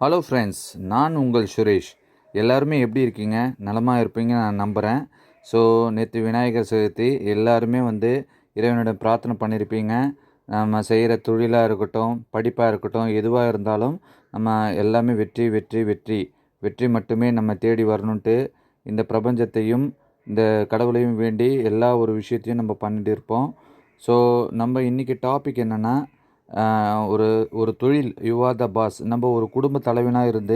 Hello friends, நான் உங்கள் சுரேஷ். எல்லாருமே எப்படி இருக்கீங்க? நலமாக இருப்பீங்க நான் நம்புகிறேன். ஸோ நேற்று விநாயகர் சதுர்த்தி, எல்லாருமே இறைவனிடம் பிரார்த்தனை பண்ணியிருப்பீங்க. நம்ம செய்கிற தொழிலாக இருக்கட்டும், படிப்பாக இருக்கட்டும், எதுவாக இருந்தாலும் நம்ம எல்லாமே வெற்றி வெற்றி வெற்றி வெற்றி மட்டுமே நம்ம தேடி வரணுன்ட்டு இந்த பிரபஞ்சத்தையும் இந்த கடவுளையும் வேண்டி எல்லா ஒரு விஷயத்தையும் நம்ம பண்ணிட்டு இருப்போம். ஸோ நம்ம இன்றைக்கி டாபிக் என்னென்னா, ஒரு ஒரு தொழில் யூ ஆர் த பாஸ். நம்ம ஒரு குடும்ப தலைவனாக இருந்து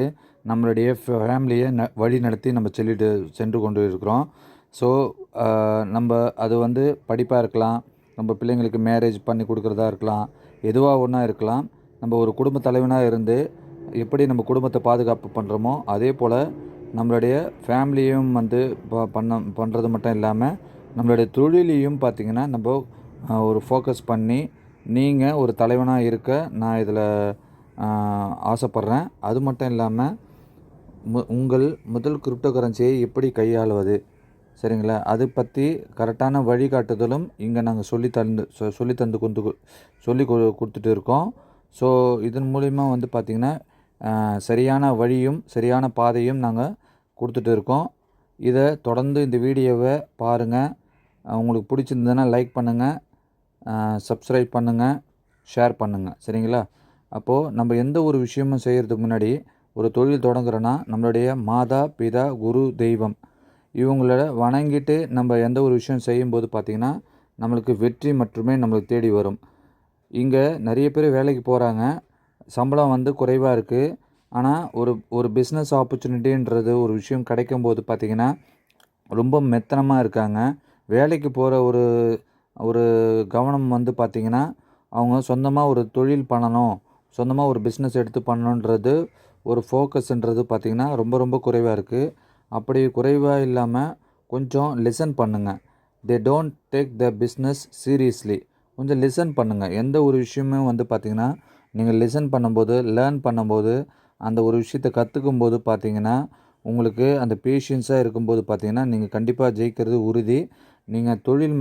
நம்மளுடைய ஃபேமிலியை வழி நடத்தி நம்ம சென்று கொண்டு இருக்கிறோம். ஸோ நம்ம அது படிப்பாக இருக்கலாம், நம்ம பிள்ளைங்களுக்கு மேரேஜ் பண்ணி கொடுக்குறதா இருக்கலாம், எதுவாக ஒன்றா இருக்கலாம். நம்ம ஒரு குடும்ப தலைவனாக இருந்து எப்படி நம்ம குடும்பத்தை பாதுகாப்பு பண்ணுறோமோ அதே போல் நம்மளுடைய ஃபேமிலியும் பண்ணுறது மட்டும் இல்லாமல் நம்மளுடைய தொழிலையும் பார்த்திங்கன்னா நம்ம ஒரு ஃபோக்கஸ் பண்ணி நீங்கள் ஒரு தலைவனாக இருக்க நான் இதில் ஆசைப்பட்றேன். அது மட்டும் இல்லாமல் உங்கள் முதல் கிரிப்டோ கரன்சியை எப்படி கையாளுவது, சரிங்களா, அது பற்றி கரெக்டான வழிகாட்டுதலும் இங்கே நாங்கள் சொல்லி கொடுத்துட்டு இருக்கோம். ஸோ இதன் மூலிமா பார்த்திங்கன்னா சரியான வழியும் சரியான பாதையும் நாங்கள் கொடுத்துட்டு இருக்கோம். இதை தொடர்ந்து இந்த வீடியோவை பாருங்கள். உங்களுக்கு பிடிச்சிருந்ததுன்னா லைக் பண்ணுங்கள், சப்ஸ்கிரைப் பண்ணுங்கள், ஷேர் பண்ணுங்கள், சரிங்களா. அப்போது நம்ம எந்த ஒரு விஷயமும் செய்கிறதுக்கு முன்னாடி ஒரு தொழில் தொடங்குறோன்னா நம்மளுடைய மாதா பிதா குரு தெய்வம் இவங்கள வணங்கிட்டு நம்ம எந்த ஒரு விஷயம் செய்யும்போது பார்த்திங்கன்னா நம்மளுக்கு வெற்றி மட்டுமே நம்மளுக்கு தேடி வரும். இங்கே நிறைய பேர் வேலைக்கு போகிறாங்க, சம்பளம் குறைவாக இருக்குது. ஆனால் ஒரு பிஸ்னஸ் ஆப்பர்ச்சுனிட்டின்றது ஒரு விஷயம் கிடைக்கும்போது பார்த்திங்கன்னா ரொம்ப மெத்தனமாக இருக்காங்க. வேலைக்கு போகிற ஒரு கவனம் பார்த்திங்கன்னா அவங்க சொந்தமாக ஒரு தொழில் பண்ணணும், சொந்தமாக ஒரு பிஸ்னஸ் எடுத்து பண்ணணுன்றது ஒரு ஃபோக்கஸ்ன்றது பார்த்திங்கன்னா ரொம்ப ரொம்ப குறைவாக இருக்குது. அப்படி குறைவாக இல்லாமல் கொஞ்சம் லிசன் பண்ணுங்கள். They don't take the business seriously. கொஞ்சம் லிசன் பண்ணுங்கள். எந்த ஒரு விஷயமே பார்த்திங்கன்னா நீங்கள் லிசன் பண்ணும்போது, லேர்ன் பண்ணும்போது, அந்த ஒரு விஷயத்தை கற்றுக்கும்போது பார்த்திங்கன்னா உங்களுக்கு அந்த பேஷியன்ஸாக இருக்கும்போது பார்த்திங்கன்னா நீங்கள் கண்டிப்பாக ஜெயிக்கிறது உறுதி. நீங்கள் தொழில்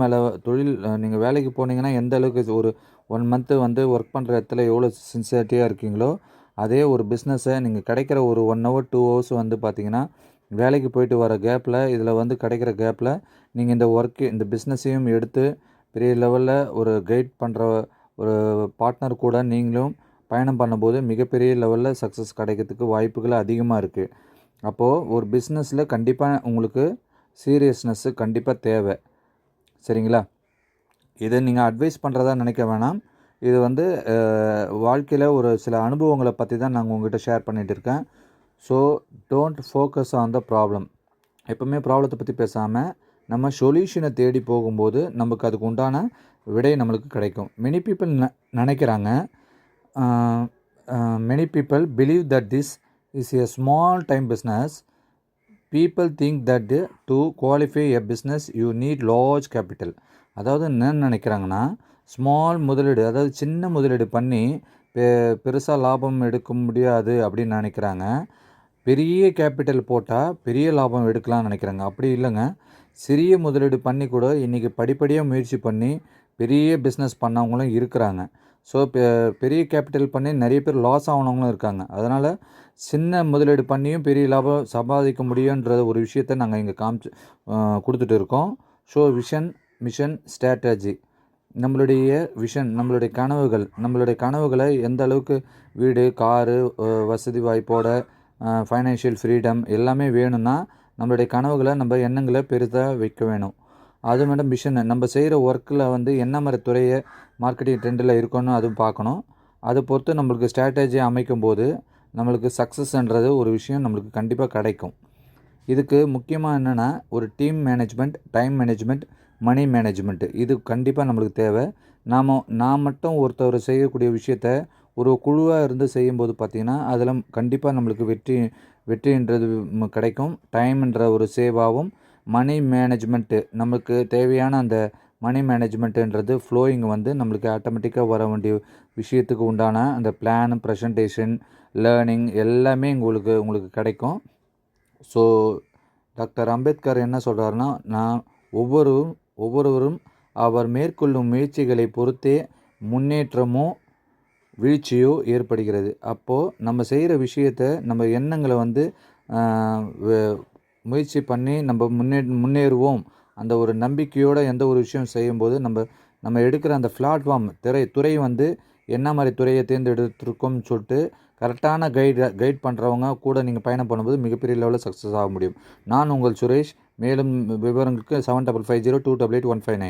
நீங்கள் வேலைக்கு போனீங்கன்னா எந்த அளவுக்கு ஒரு 1 மந்த்து ஒர்க் பண்ணுற இடத்துல எவ்வளோ சின்சியரிட்டியாக இருக்கீங்களோ, அதே ஒரு பிஸ்னஸை நீங்கள் கிடைக்கிற ஒரு 1 ஹவர் 2 ஹவர்ஸ் பார்த்திங்கன்னா வேலைக்கு போயிட்டு வர கேப்பில் இதில் கிடைக்கிற கேப்பில் நீங்கள் இந்த பிஸ்னஸையும் எடுத்து பெரிய லெவலில் ஒரு கைட் பண்ணுற ஒரு பார்ட்னர் கூட நீங்களும் பயணம் பண்ணும்போது மிகப்பெரிய லெவலில் சக்ஸஸ் கிடைக்கிறதுக்கு வாய்ப்புகள் அதிகமாக இருக்குது. அப்போது ஒரு பிஸ்னஸில் கண்டிப்பாக உங்களுக்கு சீரியஸ்னஸ்ஸு கண்டிப்பாக தேவை, சரிங்களா. இதை நீங்கள் அட்வைஸ் பண்ணுறதா நினைக்க வேணாம். இது வாழ்க்கையில் ஒரு சில அனுபவங்களை பற்றி தான் நாங்கள் உங்கள்கிட்ட ஷேர் பண்ணிகிட்டு இருக்கேன். So don't focus on the problem. எப்போவுமே ப்ராப்ளத்தை பற்றி பேசாமல் நம்ம சொல்யூஷனை தேடி போகும்போது நமக்கு அதுக்கு உண்டான விடை நம்மளுக்கு கிடைக்கும். மெனி பீப்புள் நினைக்கிறாங்க, many people believe that this is a small time business. People think that to qualify a business you need large capital. அதாவது என்ன நினைக்கிறாங்கன்னா, ஸ்மால் முதலீடு, அதாவது சின்ன முதலீடு பண்ணி பெருசாக லாபம் எடுக்க முடியாது அப்படின்னு நினைக்கிறாங்க. பெரிய கேபிட்டல் போட்டால் பெரிய லாபம் எடுக்கலாம்னு நினைக்கிறாங்க. அப்படி இல்லைங்க. சிறிய முதலீடு பண்ணி கூட இன்றைக்கி படிப்படியாக முயற்சி பண்ணி பெரிய பிஸ்னஸ் பண்ணவங்களும் இருக்கிறாங்க. ஸோ பெரிய கேபிட்டல் பண்ணி நிறைய பேர் லாஸ் ஆனவங்களும் இருக்காங்க. அதனால் சின்ன முதலீடு பண்ணியும் பெரிய லாபம் சம்பாதிக்க முடியுன்ற ஒரு விஷயத்தை நாங்கள் இங்கே கொடுத்துட்டு இருக்கோம். ஸோ விஷன், மிஷன், ஸ்ட்ராட்டஜி, நம்மளுடைய விஷன், நம்மளுடைய கனவுகளை எந்த அளவுக்கு வீடு, காரு, வசதி வாய்ப்போட ஃபைனான்ஷியல் ஃப்ரீடம் எல்லாமே வேணும்னா நம்மளுடைய கனவுகளை நம்ம எண்ணங்களை பெருசாக வைக்க வேணும். அது மேடம் மிஷன், நம்ம செய்கிற ஒர்க்கில் என்ன மாதிரி துறையை மார்க்கெட்டிங் ட்ரெண்டில் இருக்கணும் அதுவும் பார்க்கணும். அதை பொறுத்து நம்மளுக்கு ஸ்ட்ராட்டஜி அமைக்கும் போது நம்மளுக்கு சக்ஸஸ்ன்றது ஒரு விஷயம் நம்மளுக்கு கண்டிப்பாக கிடைக்கும். இதுக்கு முக்கியமாக என்னென்னா ஒரு டீம் மேனேஜ்மெண்ட், டைம் மேனேஜ்மெண்ட், மணி மேனேஜ்மெண்ட்டு இது கண்டிப்பாக நம்மளுக்கு தேவை. நான் மட்டும் ஒருத்தர் செய்யக்கூடிய விஷயத்த ஒரு குழுவாக இருந்து செய்யும்போது பார்த்திங்கன்னா அதில் கண்டிப்பாக நம்மளுக்கு வெற்றின்றது கிடைக்கும். டைம்ன்ற ஒரு சேவாகவும், மணி மேனேஜ்மெண்ட்டு நம்மளுக்கு தேவையான அந்த மணி மேனேஜ்மெண்ட்டுன்றது ஃப்ளோயிங் நம்மளுக்கு ஆட்டோமேட்டிக்காக வர வேண்டிய விஷயத்துக்கு உண்டான அந்த பிளான், ப்ரெசன்டேஷன், லேர்னிங் எல்லாமே உங்களுக்கு கிடைக்கும். ஸோ டாக்டர் அம்பேத்கர் என்ன சொல்கிறாருன்னா, நான் ஒவ்வொருவரும் அவர் மேற்கொள்ளும் முயற்சிகளை பொறுத்தே முன்னேற்றமோ வீழ்ச்சியோ ஏற்படுகிறது. அப்போது நம்ம செய்கிற விஷயத்த நம்ம எண்ணங்களை வந்து முயற்சி பண்ணி நம்ம முன்னேறுவோம் அந்த ஒரு நம்பிக்கையோடு எந்த ஒரு விஷயம் செய்யும்போது நம்ம எடுக்கிற அந்த பிளாட்ஃபார்ம் துறை வந்து என்ன மாதிரி துறையை தேர்ந்தெடுத்திருக்கோம்னு சொல்லிட்டு கரெக்டான கைட் பண்ணுறவங்க கூட நீங்கள் பயணம் பண்ணும்போது மிகப்பெரிய லெவலில் சக்ஸஸ் ஆக முடியும். நான் உங்கள் சுரேஷ். மேலும் விவரங்களுக்கு 7550288159.